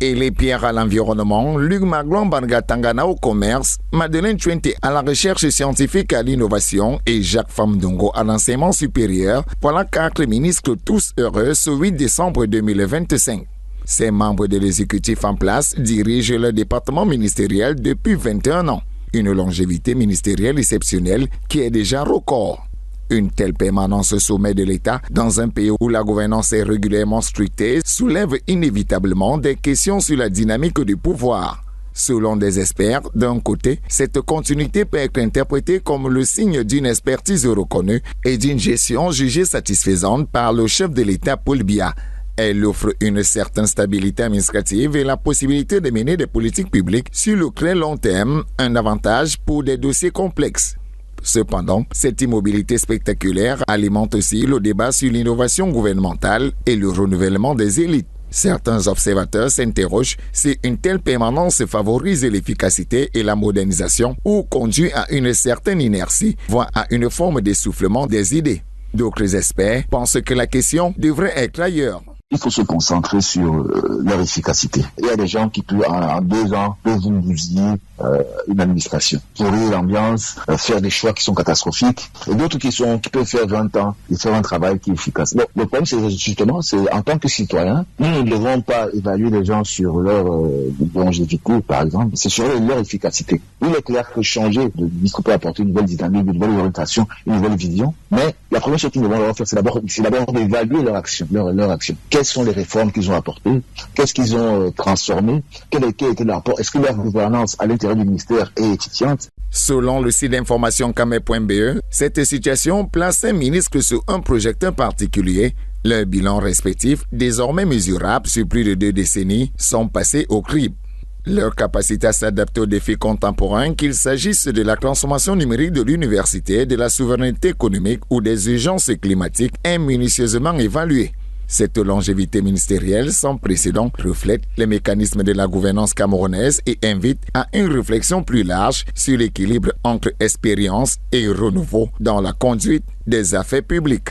Et les pierres à l'environnement, Luc Maglon Bangatangana au commerce, Madeleine Chuente à la recherche scientifique et à l'innovation et Jacques Famdongo à l'enseignement supérieur. Voilà 4 ministres tous heureux ce 8 décembre 2025. Ces membres de l'exécutif en place dirigent le département ministériel depuis 21 ans. Une longévité ministérielle exceptionnelle qui est déjà record. Une telle permanence au sommet de l'État dans un pays où la gouvernance est régulièrement scrutée soulève inévitablement des questions sur la dynamique du pouvoir. Selon des experts, d'un côté, cette continuité peut être interprétée comme le signe d'une expertise reconnue et d'une gestion jugée satisfaisante par le chef de l'État Paul Biya. Elle offre une certaine stabilité administrative et la possibilité de mener des politiques publiques sur le très long terme, un avantage pour des dossiers complexes. Cependant, cette immobilité spectaculaire alimente aussi le débat sur l'innovation gouvernementale et le renouvellement des élites. Certains observateurs s'interrogent si une telle permanence favorise l'efficacité et la modernisation ou conduit à une certaine inertie, voire à une forme d'essoufflement des idées. D'autres experts pensent que la question devrait être ailleurs. Il faut se concentrer sur leur efficacité. Il y a des gens qui, en 2 ans, peuvent vous bousiller une administration, pourrir l'ambiance, faire des choix qui sont catastrophiques, et d'autres qui peuvent faire 20 ans et faire un travail qui est efficace. Bon, le problème, c'est justement, en tant que citoyen, nous ne devons pas évaluer les gens sur leur longévité, par exemple, c'est sur leur efficacité. Il est clair que changer de ministre peut apporter une nouvelle dynamique, une nouvelle orientation, une nouvelle vision, mais la première chose qu'ils devront faire, c'est d'abord d'évaluer leur action, leur action. Quelles sont les réformes qu'ils ont apportées? Qu'est-ce qu'ils ont transformé? Quel était leur rapport? Est-ce que leur gouvernance à l'intérieur du ministère est efficiente? Selon le site d'information Kame.be, cette situation place un ministre sur un projecteur particulier. Leurs bilans respectifs, désormais mesurables sur plus de 2 décennies, sont passés au crible. Leur capacité à s'adapter aux défis contemporains, qu'il s'agisse de la transformation numérique de l'université, de la souveraineté économique ou des urgences climatiques, est minutieusement évaluée. Cette longévité ministérielle sans précédent reflète les mécanismes de la gouvernance camerounaise et invite à une réflexion plus large sur l'équilibre entre expérience et renouveau dans la conduite des affaires publiques.